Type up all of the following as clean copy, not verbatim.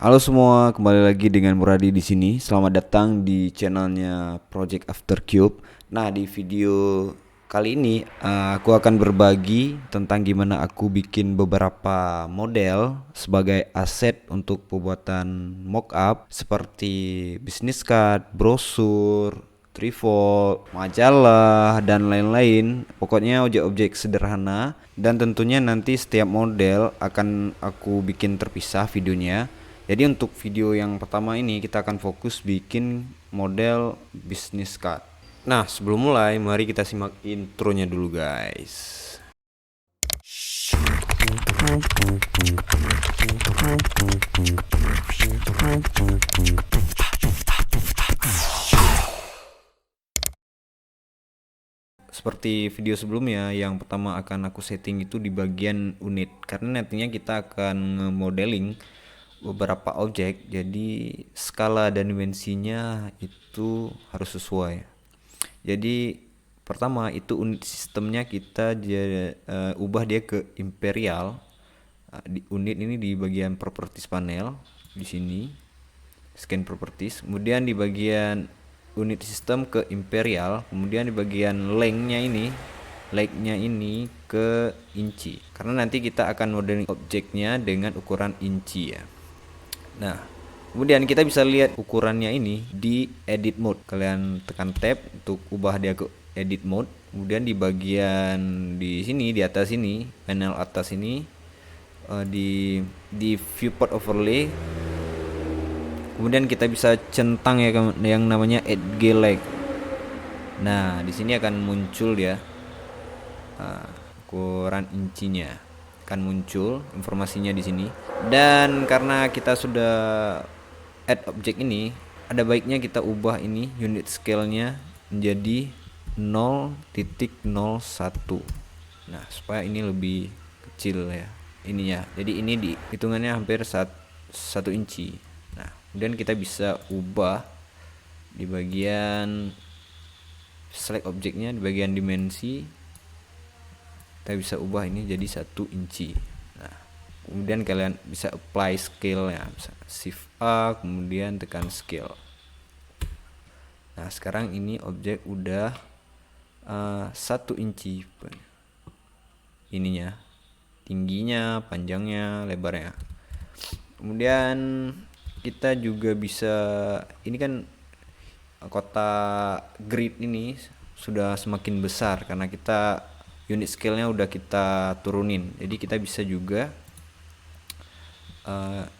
Halo semua, kembali lagi dengan Muradi di sini. Selamat datang di channelnya Project After Cube. Nah, di video kali ini aku akan berbagi tentang gimana aku bikin beberapa model sebagai aset untuk pembuatan mockup seperti business card, brosur, trifold, majalah, dan lain-lain. Pokoknya objek-objek sederhana. Dan tentunya nanti setiap model akan aku bikin terpisah videonya. Jadi untuk video yang pertama ini kita akan fokus bikin model business card. Nah, sebelum mulai mari kita simak intronya dulu guys. Seperti video sebelumnya, yang pertama akan aku setting itu di bagian unit, karena nantinya kita akan modeling beberapa objek, jadi skala dan dimensinya itu harus sesuai. Jadi pertama itu unit sistemnya kita ubah dia ke imperial. Di unit ini di bagian properties panel di sini, scan properties, kemudian di bagian unit sistem ke imperial, kemudian di bagian lengthnya ini ke inci, karena nanti kita akan modeling objeknya dengan ukuran inci ya. Nah, kemudian kita bisa lihat ukurannya ini di edit mode. Kalian tekan tab untuk ubah dia ke edit mode. Kemudian di bagian di sini, di atas ini, panel atas ini, di viewport overlay, kemudian kita bisa centang ya yang namanya add leg. Nah, di sini akan muncul ya ukuran incinya, akan muncul informasinya di sini. Dan karena kita sudah add objek ini, ada baiknya kita ubah ini unit scale-nya menjadi 0,01. Nah, supaya ini lebih kecil ya ininya. Jadi ini di hitungannya hampir 1 inci. Nah, kemudian kita bisa ubah di bagian select objeknya, di bagian dimensi kita bisa ubah ini jadi 1 inci. Nah, kemudian kalian bisa apply scale ya, bisa shift A kemudian tekan scale. Nah, sekarang ini objek udah 1 inci ininya, tingginya, panjangnya, lebarnya. Kemudian kita juga bisa, ini kan kotak grid ini sudah semakin besar karena kita unit scale-nya udah kita turunin. Jadi kita bisa juga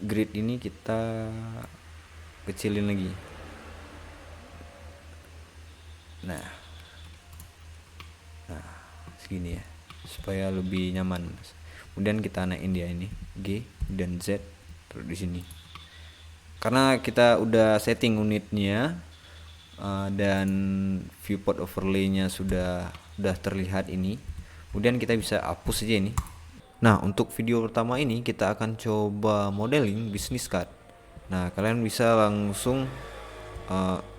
grid ini kita kecilin lagi. Nah, segini ya, supaya lebih nyaman. Kemudian kita naikin dia ini G dan Z terus di sini. Karena kita udah setting unitnya dan viewport overlay-nya sudah terlihat ini. Kemudian kita bisa hapus aja ini. Nah, untuk video pertama ini kita akan coba modeling business card. Nah, kalian bisa langsung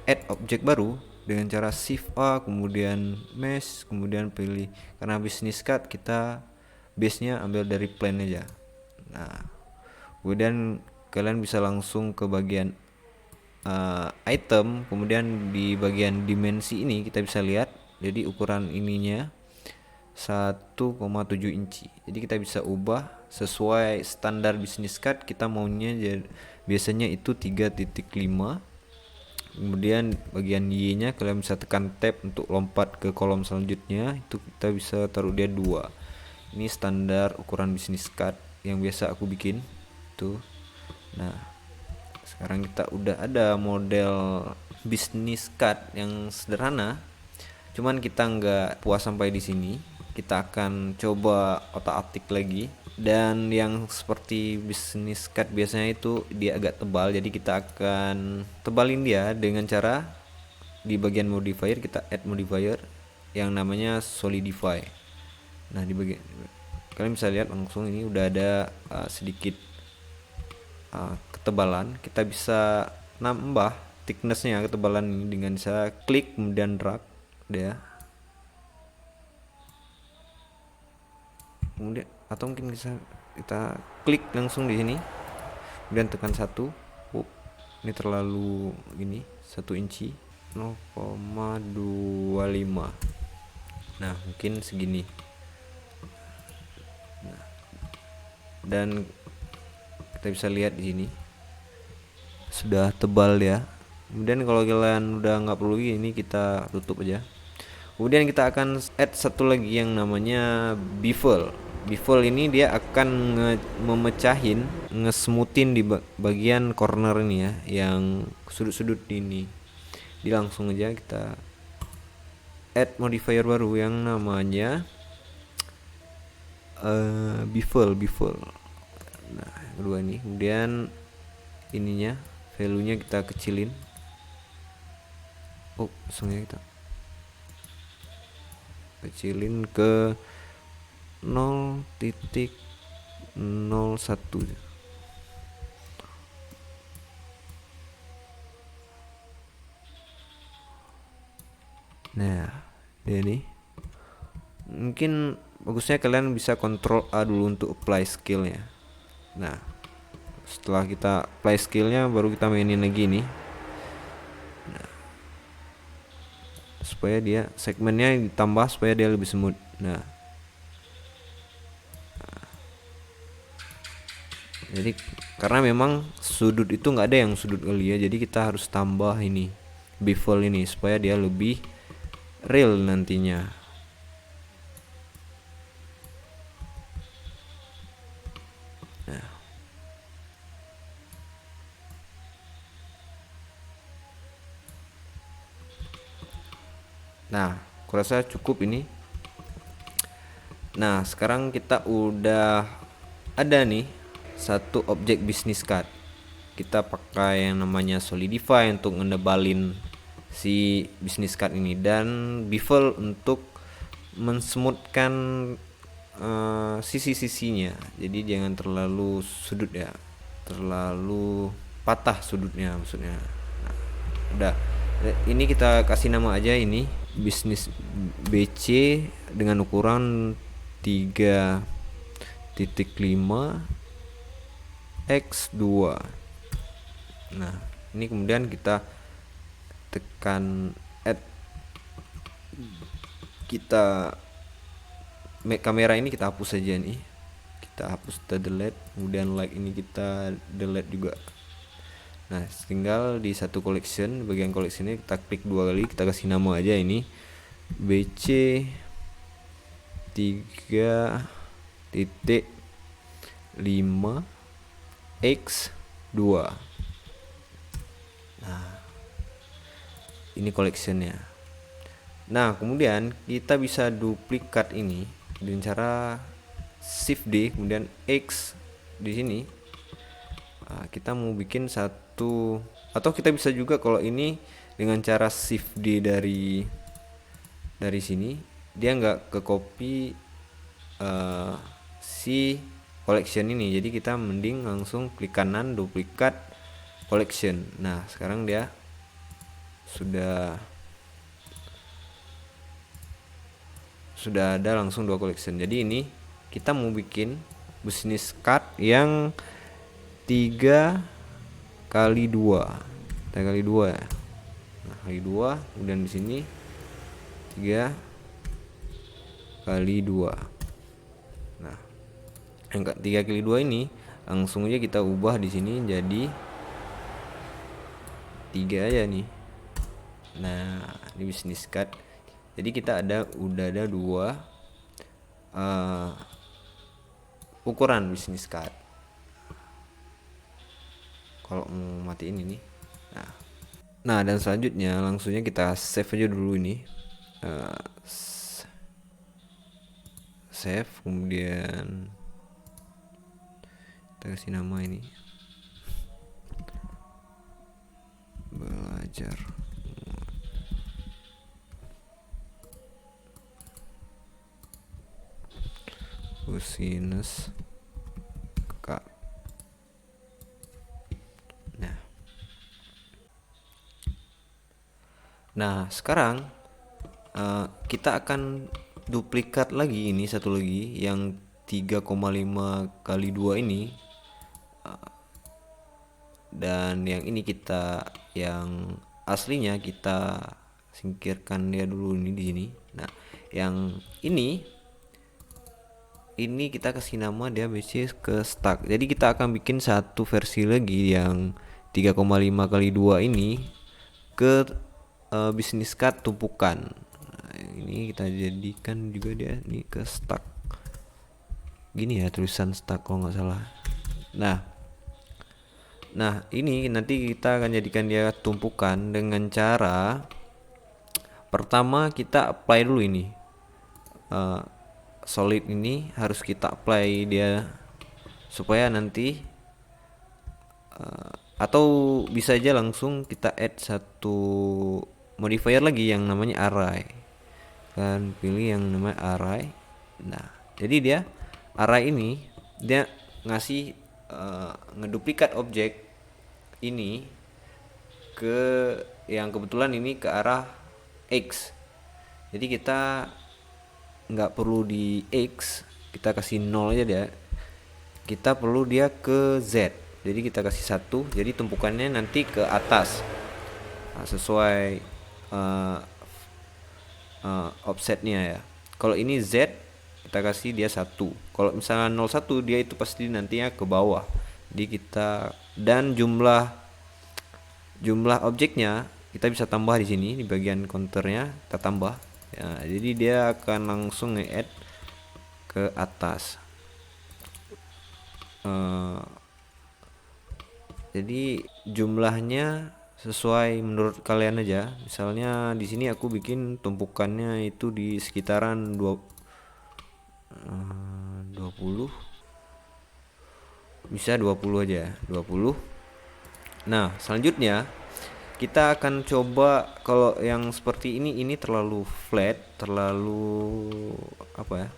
add objek baru dengan cara shift A kemudian mesh, kemudian pilih, karena business card kita base nya ambil dari plan aja. Nah, kemudian kalian bisa langsung ke bagian item, kemudian di bagian dimensi ini kita bisa lihat jadi ukuran ininya 1,7 inci. Jadi kita bisa ubah sesuai standar business card, kita maunya biasanya itu 3.5. Kemudian bagian Y nya kalian bisa tekan tab untuk lompat ke kolom selanjutnya, itu kita bisa taruh dia 2. Ini standar ukuran business card yang biasa aku bikin tuh. Nah, sekarang kita udah ada model business card yang sederhana. Cuman kita nggak puas sampai di sini, kita akan coba otak-atik lagi. Dan yang seperti business card biasanya itu dia agak tebal, jadi kita akan tebalin dia dengan cara di bagian modifier kita add modifier yang namanya solidify. Nah, di bagian kalian bisa lihat langsung ini udah ada sedikit ketebalan. Kita bisa nambah thicknessnya, ketebalan ini dengan saya klik kemudian drag dia. Kemudian atau mungkin bisa kita klik langsung di sini. kemudian tekan 1. Ini terlalu ini 1 inci 0,25. Nah mungkin segini. Dan kita bisa lihat di sini sudah tebal ya. Kemudian kalau kalian udah nggak perlu ini, kita tutup aja. Kemudian kita akan add satu lagi yang namanya bevel. Bevel ini dia akan memecahin, ngesmutin di bagian corner ini ya, yang sudut-sudut ini. Jadi langsung aja kita add modifier baru yang namanya bevel. Nah yang kedua ini, kemudian ininya value nya kita kecilin. Langsungnya kita kecilin ke 0,01. Nah ini mungkin bagusnya kalian bisa Ctrl A dulu untuk apply skillnya. Nah setelah kita apply skillnya baru kita mainin lagi nih. Nah, supaya dia segmennya ditambah supaya dia lebih smooth. Nah jadi karena memang sudut itu nggak ada yang sudut kali ya, jadi kita harus tambah ini bevel ini supaya dia lebih real nantinya. Nah kurasa cukup ini. Nah sekarang kita udah ada nih satu objek bisnis card. Kita pakai yang namanya solidify untuk ngedebalin si bisnis card ini, dan bevel untuk mensmoothkan sisi-sisinya. Jadi jangan terlalu sudut ya, terlalu patah sudutnya maksudnya. Nah, udah ini kita kasih nama aja ini bisnis BC dengan ukuran 3.5 x2. Nah ini kemudian kita tekan add. Kita kamera ini kita hapus saja nih, kita hapus, kita delete. Kemudian like ini kita delete juga. Nah tinggal di satu collection, bagian collection ini kita klik 2 kali, kita kasih nama aja ini BC 3.5 x2. Nah ini collectionnya. Nah kemudian kita bisa duplikat ini dengan cara shift D kemudian X di sini. Nah, kita mau bikin satu, atau kita bisa juga kalau ini dengan cara shift D dari sini, dia nggak ke copy si collection ini. Jadi kita mending langsung klik kanan, duplikat collection. Nah sekarang dia sudah ada langsung 2 collection. Jadi ini kita mau bikin business card yang 3 kali 2 ya. Nah kali 2, kemudian di sini 3 kali 2. Nah yang 3 kali 2 ini langsung aja kita ubah di sini jadi 3 aja nih. Nah ini business card. Jadi kita udah ada 2 ukuran business card. Kalau mau matiin ini, nah dan selanjutnya langsungnya kita save aja dulu ini. Save, kemudian kita kasih nama ini belajar business card. Nah sekarang kita akan duplikat lagi ini satu lagi yang 3,5 kali 2 ini. dan yang ini yang aslinya kita singkirkan dia dulu ini di sini. Nah, yang ini kita kasih nama dia basis ke stack. Jadi kita akan bikin satu versi lagi yang 3,5 kali 2 ini ke bisnis card tumpukan. Nah, ini kita jadikan juga dia ini ke stack. Gini ya tulisan stack kalau nggak salah. Nah, ini nanti kita akan jadikan dia tumpukan dengan cara pertama kita apply dulu ini. Solid ini harus kita apply dia supaya nanti atau bisa aja langsung kita add satu modifier lagi yang namanya array. Kan pilih yang namanya array. Nah, jadi dia array ini dia ngasih ngeduplikat objek ini ke yang kebetulan ini ke arah X. Jadi kita nggak perlu di X, kita kasih 0 aja dia. Kita perlu dia ke Z. Jadi kita kasih 1, jadi tumpukannya nanti ke atas. Nah, sesuai offsetnya ya. Kalau ini Z kita kasih dia 1. Kalau misalnya 01 dia itu pasti nantinya ke bawah. Jadi kita dan jumlah objeknya kita bisa tambah di sini di bagian counternya kita tambah. Ya, jadi dia akan langsung nge-add ke atas. Jadi jumlahnya sesuai menurut kalian aja. Misalnya di sini aku bikin tumpukannya itu di sekitaran 20. Bisa 20 aja, 20. Nah, selanjutnya kita akan coba kalau yang seperti ini terlalu flat, terlalu apa ya?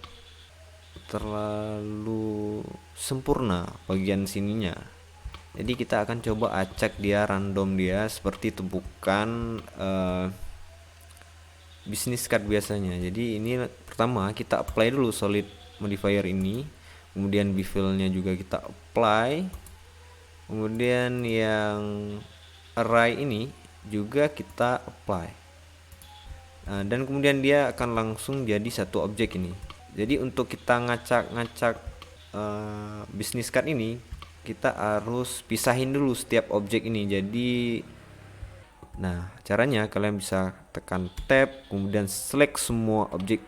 Terlalu sempurna bagian sininya. Jadi kita akan coba acak dia random dia seperti tumpukan bisnis card biasanya. Jadi ini pertama kita apply dulu solid modifier ini, kemudian bevelnya juga kita apply, kemudian yang array ini juga kita apply. Nah, dan kemudian dia akan langsung jadi satu objek ini. Jadi untuk kita ngacak bisnis card ini kita harus pisahin dulu setiap objek ini. Jadi nah, caranya kalian bisa tekan tab, kemudian select semua objek,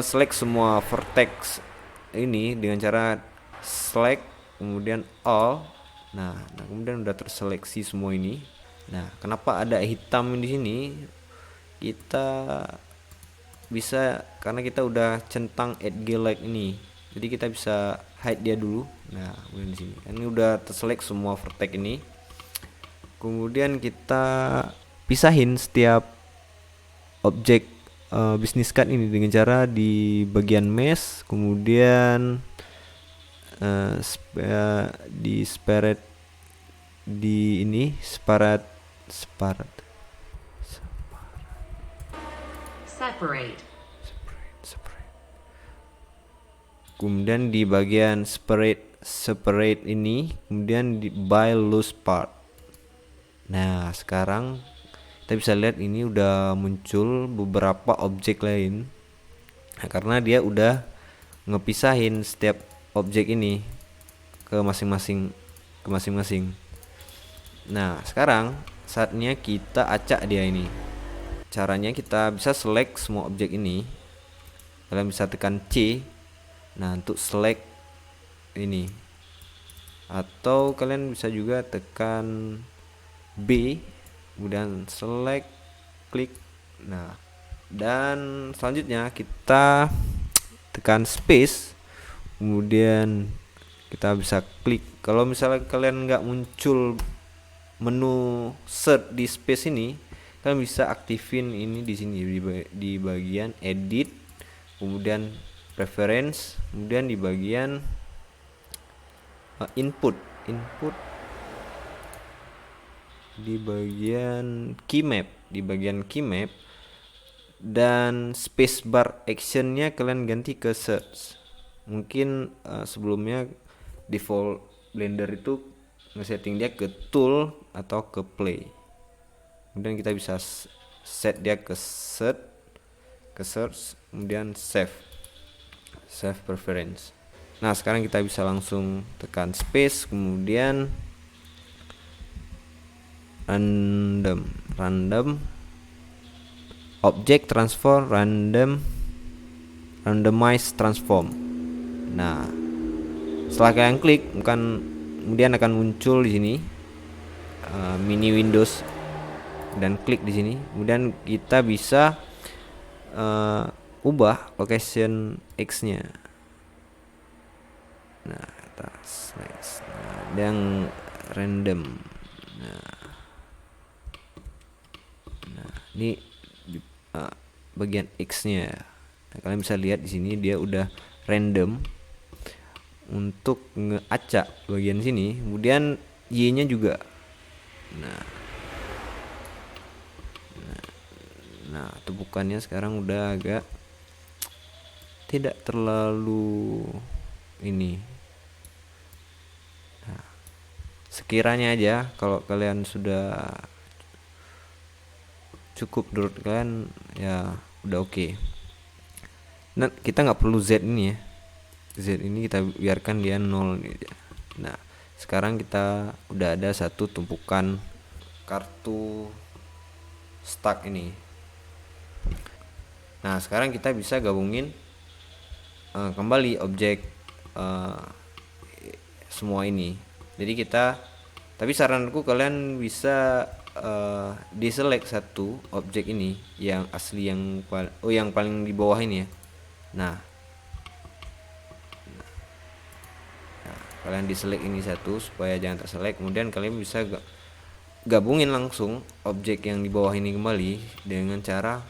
select semua vertex ini dengan cara select, kemudian all. Nah, kemudian udah terseleksi semua ini. Nah, kenapa ada hitam di sini? Kita bisa karena kita udah centang add like ini. Jadi kita bisa hide dia dulu. Nah, kemudian di sini. Ini udah terselect semua vertex ini. Kemudian kita pisahin setiap objek bisnis card ini dengan cara di bagian mesh, kemudian di separate di ini separate kemudian di bagian separate ini kemudian di by loose part. Nah, sekarang kita bisa lihat ini udah muncul beberapa objek lain. Nah, karena dia udah ngepisahin setiap objek ini ke masing-masing. Nah, sekarang saatnya kita acak dia ini. Caranya kita bisa select semua objek ini. Kalian bisa tekan C. Nah, untuk select ini. Atau kalian bisa juga tekan B, kemudian select, klik. Nah, dan selanjutnya kita tekan space, kemudian kita bisa klik. Kalau misalnya kalian nggak muncul menu search di space ini, kalian bisa aktifin ini di sini di bagian edit, kemudian preference, kemudian di bagian input di bagian key map dan spacebar actionnya kalian ganti ke search. Mungkin sebelumnya default Blender itu ngesetting dia ke tool atau ke play. Kemudian kita bisa set dia ke search, kemudian save preference. Nah, sekarang kita bisa langsung tekan space, kemudian random object transform, randomize transform. Nah, setelah kalian klik, kemudian akan muncul di sini mini Windows, dan klik di sini. Kemudian kita bisa ubah location X-nya. Nah, atas next. Nah, yang random. Nah, ini bagian X-nya. Nah, kalian bisa lihat di sini dia udah random untuk ngeacak bagian sini, kemudian Y-nya juga. Nah, tumpukannya sekarang udah agak tidak terlalu ini. Nah, sekiranya aja kalau kalian sudah cukup menurut kalian, ya udah oke. Nah, kita nggak perlu Z ini ya. Z ini kita biarkan dia 0 gitu. Nah, sekarang kita udah ada satu tumpukan kartu stack ini. Nah, sekarang kita bisa gabungin kembali objek semua ini. Jadi tapi saranku kalian bisa diselect satu objek ini yang asli, yang paling di bawah ini ya. Nah, kalian diselect ini satu supaya jangan terselect. Kemudian kalian bisa gabungin langsung objek yang di bawah ini kembali dengan cara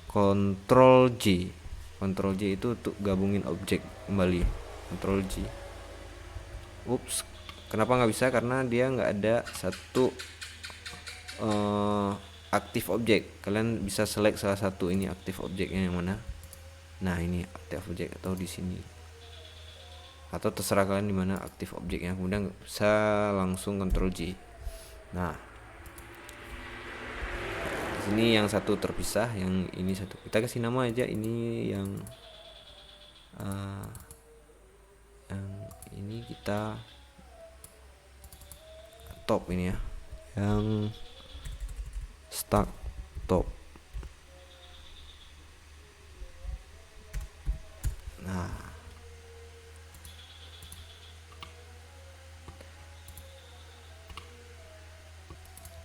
Ctrl J. Ctrl J itu untuk gabungin objek kembali. Ctrl J. Ups, kenapa nggak bisa? Karena dia nggak ada satu aktif objek. Kalian bisa select salah satu ini aktif objeknya yang mana. Nah, ini aktif objek atau di sini, atau terserah kalian di mana aktif objeknya. Kemudian bisa langsung Ctrl J. Nah, ini yang satu terpisah, yang ini satu kita kasih nama aja, ini yang ini kita top ini ya, yang stack top.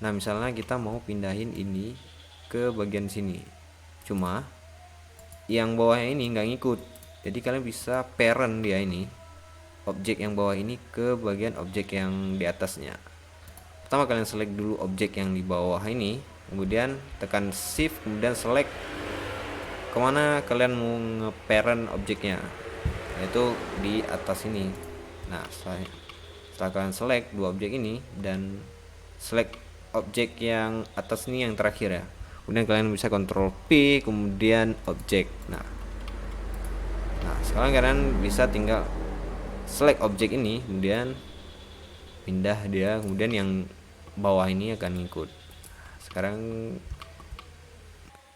Nah, misalnya kita mau pindahin ini ke bagian sini, cuma yang bawahnya ini nggak ngikut. Jadi kalian bisa parent dia ini, objek yang bawah ini ke bagian objek yang di atasnya. Pertama kalian select dulu objek yang di bawah ini, kemudian tekan shift, kemudian select kemana kalian mau nge-parent objeknya, yaitu di atas ini. Nah, setelah kalian select dua objek ini dan select objek yang atas ini yang terakhir ya, kemudian kalian bisa Ctrl P, kemudian objek. Nah, sekarang kalian bisa tinggal select objek ini, kemudian pindah dia, kemudian yang bawah ini akan ngikut. Sekarang,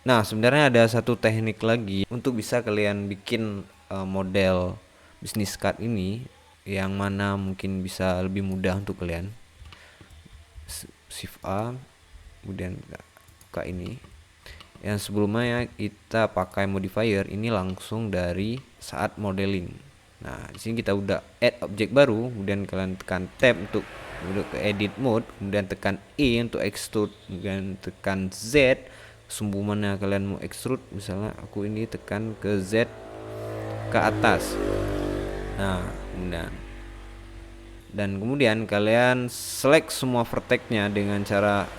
nah sebenarnya ada satu teknik lagi untuk bisa kalian bikin model bisnis card ini, yang mana mungkin bisa lebih mudah untuk kalian. Shift A, kemudian buka ini. Yang sebelumnya ya, kita pakai modifier ini langsung dari saat modeling. Nah, di sini kita udah add objek baru, kemudian kalian tekan tab untuk ke edit mode, kemudian tekan E untuk extrude, kemudian tekan Z sumbu mana kalian mau extrude. Misalnya aku ini tekan ke Z ke atas. Nah, kemudian kalian select semua vertexnya dengan cara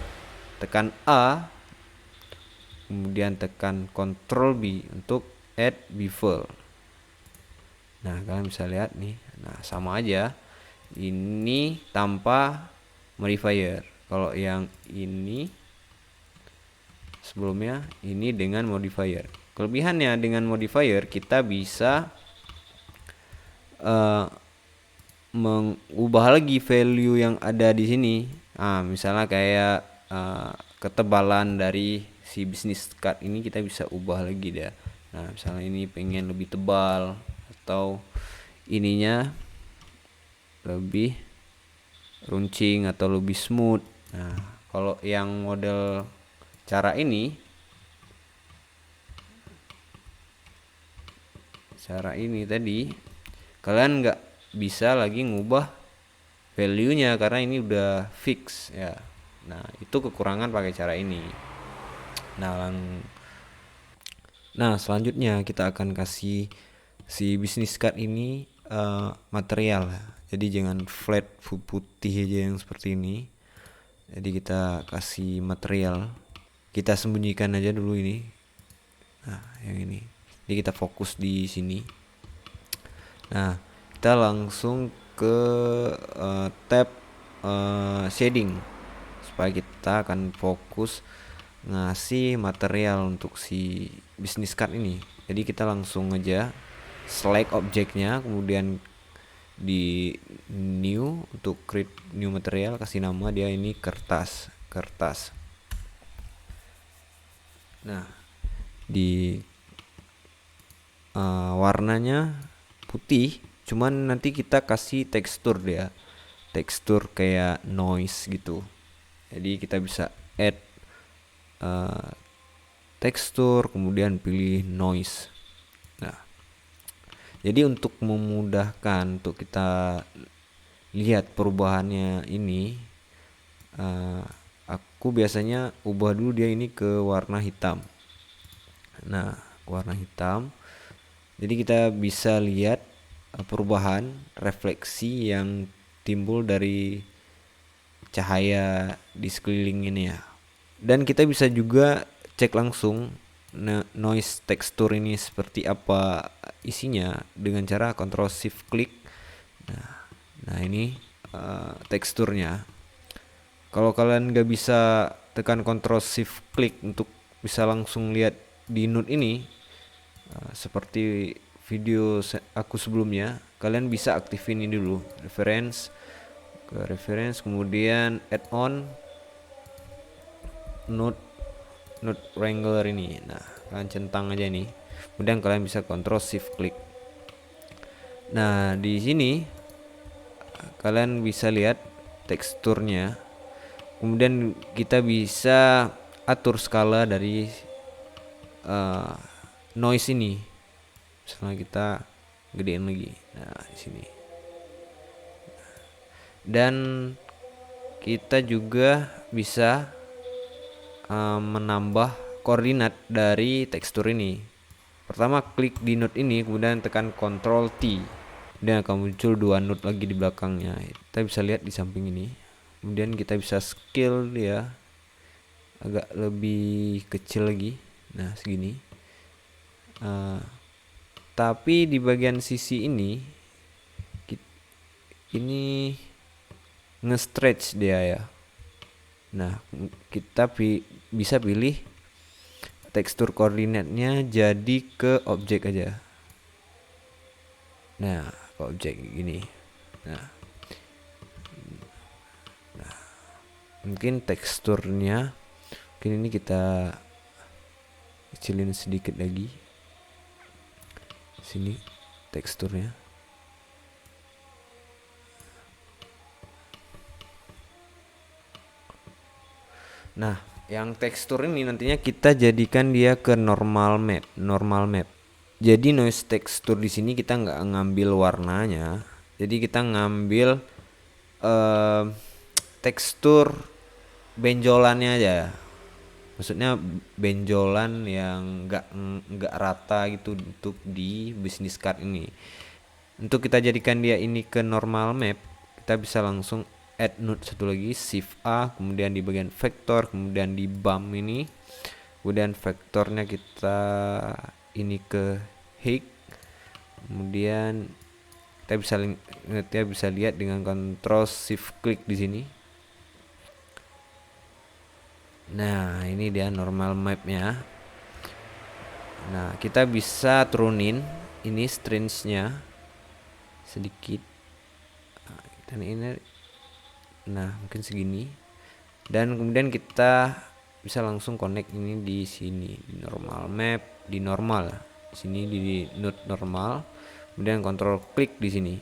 tekan A, kemudian tekan Ctrl B untuk add bevel. Nah, kalian bisa lihat nih. Nah, sama aja ini tanpa modifier. Kalau yang ini sebelumnya, ini dengan modifier. Kelebihannya dengan modifier, kita bisa mengubah lagi value yang ada di sini. Nah, misalnya kayak ketebalan dari si bisnis card ini kita bisa ubah lagi dia. Nah, misalnya ini pengen lebih tebal atau ininya lebih runcing atau lebih smooth. Nah, kalau yang model cara ini tadi kalian nggak bisa lagi ngubah value-nya karena ini udah fix ya. Nah, itu kekurangan pakai cara ini. Nah, selanjutnya kita akan kasih si bisnis card ini material. Jadi jangan flat putih aja yang seperti ini. Jadi kita kasih material. Kita sembunyikan aja dulu ini. Nah, yang ini. Jadi kita fokus di sini. Nah, kita langsung ke tab shading supaya kita akan fokus ngasih material untuk si bisnis card ini. Jadi kita langsung aja select objeknya, kemudian di new untuk create new material, kasih nama dia ini kertas. Nah, di warnanya putih, cuman nanti kita kasih tekstur dia, tekstur kayak noise gitu. Jadi kita bisa add tekstur, kemudian pilih noise. Nah, jadi untuk memudahkan untuk kita lihat perubahannya ini, aku biasanya ubah dulu dia ini ke warna hitam. Nah, ke warna hitam. Jadi kita bisa lihat perubahan refleksi yang timbul dari cahaya di sekeliling ini ya. Dan kita bisa juga cek langsung noise tekstur ini seperti apa isinya dengan cara Ctrl Shift klik. Nah ini teksturnya. Kalau kalian nggak bisa tekan Ctrl Shift klik untuk bisa langsung lihat di node ini, seperti video aku sebelumnya, kalian bisa aktifin ini dulu, reference, kemudian add on node wrangler ini. Nah, kalian centang aja nih, kemudian kalian bisa Ctrl Shift klik. Nah, di sini kalian bisa lihat teksturnya, kemudian kita bisa atur skala dari noise ini. Misalnya kita gedein lagi. Nah, di sini. Dan kita juga bisa menambah koordinat dari tekstur ini. Pertama klik di node ini, kemudian tekan Ctrl T. Dan akan muncul dua node lagi di belakangnya. Kita bisa lihat di samping ini. Kemudian kita bisa scale dia agak lebih kecil lagi. Nah, segini. Tapi di bagian sisi ini nge-stretch dia ya. Nah, kita bisa pilih tekstur koordinatnya jadi ke objek aja. Nah, ke objek gini. Nah, mungkin teksturnya ini kita kecilin sedikit lagi. Sini teksturnya. Nah, yang tekstur ini nantinya kita jadikan dia ke normal map. Jadi noise tekstur di sini kita nggak ngambil warnanya, jadi kita ngambil tekstur benjolannya aja. Maksudnya benjolan yang nggak rata gitu untuk di bisnis card ini. Untuk kita jadikan dia ini ke normal map, kita bisa langsung add node satu lagi, shift A, kemudian di bagian vektor, kemudian di bump ini, kemudian vektornya kita ini ke height, kemudian kita bisa lihat dengan Ctrl Shift klik di sini. Nah, ini dia normal mapnya. Nah, kita bisa turunin ini strange-nya sedikit. dan ini, nah mungkin segini, dan kemudian kita bisa langsung connect ini di sini di normal map, di normal di sini di node normal, kemudian kontrol klik di sini.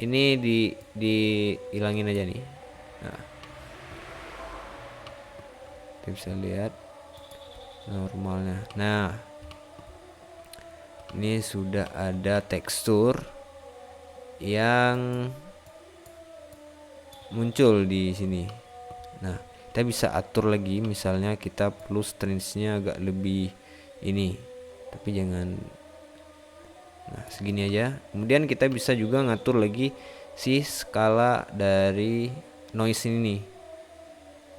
Ini dihilangin aja nih. Nah, kita bisa lihat normalnya. Nah, ini sudah ada tekstur yang muncul di sini. Nah, kita bisa atur lagi, misalnya kita perlu strings-nya agak lebih ini, tapi jangan, nah segini aja. Kemudian kita bisa juga ngatur lagi si skala dari noise ini.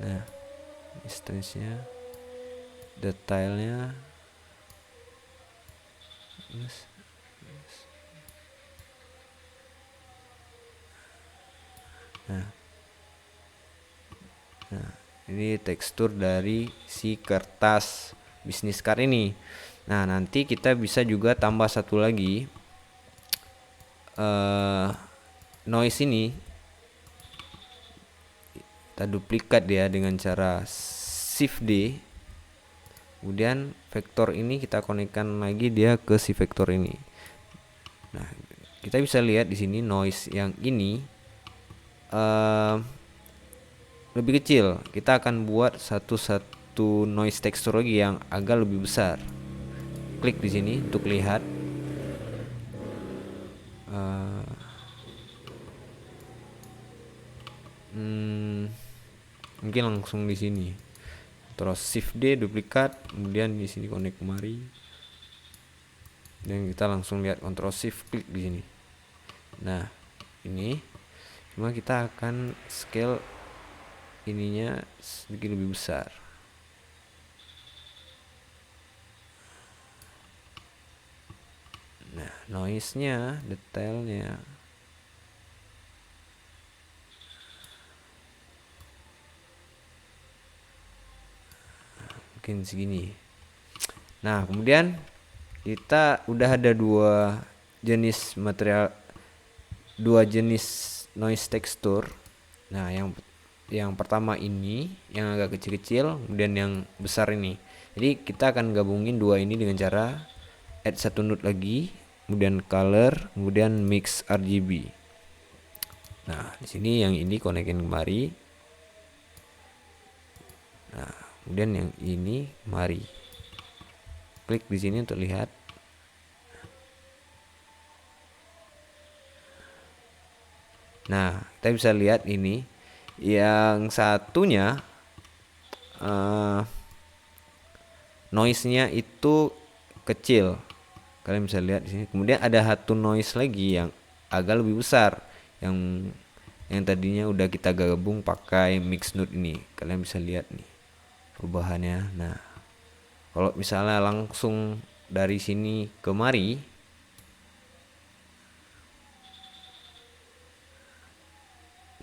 Nah, strings-nya, detailnya, nah ini tekstur dari si kertas bisnis card ini. Nah, nanti kita bisa juga tambah satu lagi noise ini. Kita duplikat dia dengan cara shift D, kemudian vektor ini kita konekkan lagi dia ke si vektor ini. Nah, kita bisa lihat di sini noise yang ini lebih kecil. Kita akan buat satu noise texture lagi yang agak lebih besar. Klik di sini untuk lihat. Mungkin langsung di sini. Terus shift D duplikat, kemudian di sini connect kemari. Dan kita langsung lihat kontrol shift klik di sini. Nah, ini cuma kita akan scale ininya sedikit lebih besar. Nah, noise-nya, detailnya mungkin segini. Nah, kemudian kita udah ada dua jenis noise texture. Nah, yang pertama ini yang agak kecil-kecil, kemudian yang besar ini. Jadi kita akan gabungin dua ini dengan cara add satu node lagi, kemudian color, kemudian mix RGB. Nah, di sini yang ini konekin kemari. Nah, kemudian yang ini mari. Klik di sini untuk lihat. Nah, kita bisa lihat ini yang satunya noise-nya itu kecil. Kalian bisa lihat di sini. Kemudian ada satu noise lagi yang agak lebih besar, yang tadinya udah kita gabung pakai mix node ini. Kalian bisa lihat nih perubahannya. Nah, kalau misalnya langsung dari sini kemari,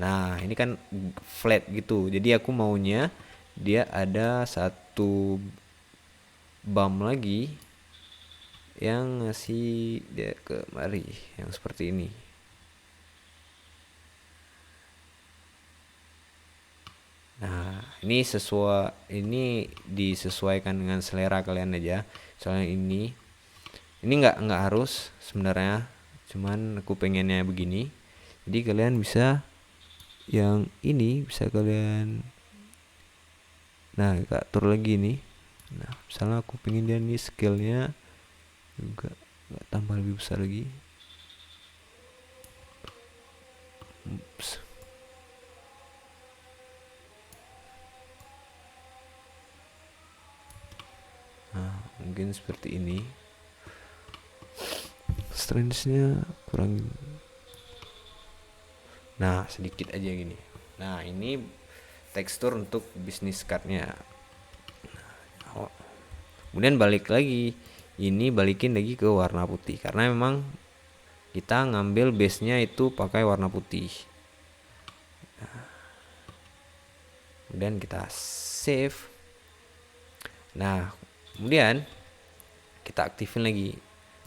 nah ini kan flat gitu. Jadi aku maunya dia ada satu bump lagi yang ngasih dia kemari, yang seperti ini. Nah, ini disesuaikan dengan selera kalian aja. Soalnya ini nggak harus sebenarnya, cuman aku pengennya begini. Jadi kalian bisa yang ini bisa kalian, nah atur lagi nih. Nah, misalnya aku pengen dia nih scale-nya juga nggak tambah lebih besar lagi. Ups. Nah, mungkin seperti ini. Strange-nya kurang. Nah, sedikit aja gini. Nah, ini tekstur untuk bisnis card-nya. Kemudian balik lagi. Ini balikin lagi ke warna putih karena memang kita ngambil base-nya itu pakai warna putih. Nah, kemudian kita save. Nah, kemudian kita aktifin lagi.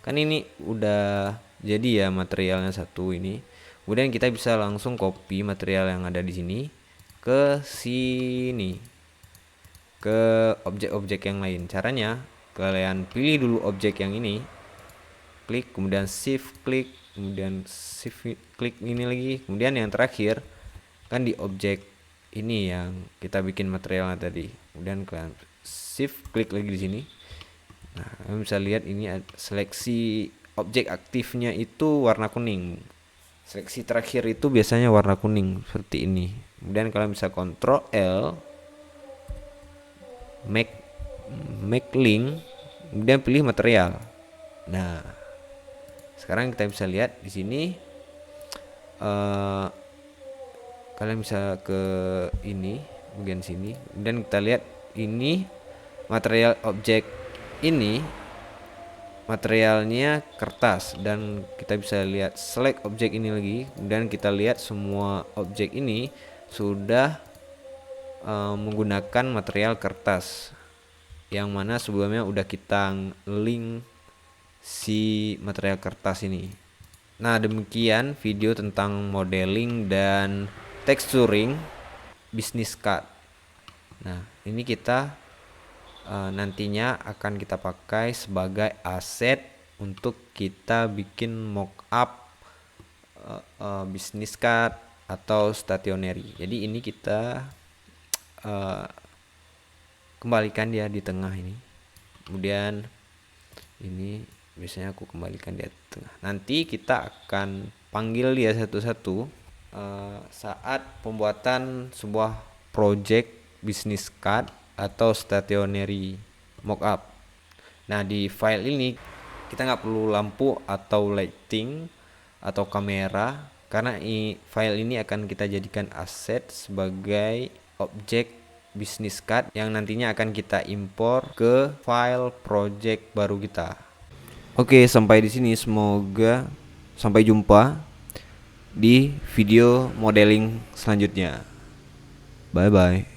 Kan ini udah jadi ya materialnya satu ini. Kemudian kita bisa langsung copy material yang ada di sini ke sini, ke objek-objek yang lain. Caranya kalian pilih dulu objek yang ini, klik, kemudian shift klik, kemudian shift klik ini lagi, kemudian yang terakhir kan di objek ini yang kita bikin materialnya tadi, kemudian kalian shift klik lagi di sini. Nah, kalian bisa lihat ini seleksi objek aktifnya itu warna kuning. Seleksi terakhir itu biasanya warna kuning seperti ini. Kemudian kalian bisa Ctrl L, make link, kemudian pilih material. Nah, sekarang kita bisa lihat di sini. Kalian bisa ke ini bagian sini, dan kita lihat ini material objek ini materialnya kertas, dan kita bisa lihat select objek ini lagi, dan kita lihat semua objek ini sudah menggunakan material kertas, yang mana sebelumnya udah kita link si material kertas ini. Nah, demikian video tentang modeling dan texturing business card. Nah, ini kita nantinya akan kita pakai sebagai aset untuk kita bikin mockup business card atau stationery. Jadi ini kita kembalikan dia di tengah ini. Kemudian ini biasanya aku kembalikan di tengah. Nanti kita akan panggil dia satu-satu saat pembuatan sebuah project business card atau stationery mockup. Nah, di file ini kita nggak perlu lampu atau lighting atau kamera, karena file ini akan kita jadikan aset sebagai objek business card yang nantinya akan kita impor ke file project baru kita. Oke, sampai di sini, semoga sampai jumpa di video modeling selanjutnya. Bye bye.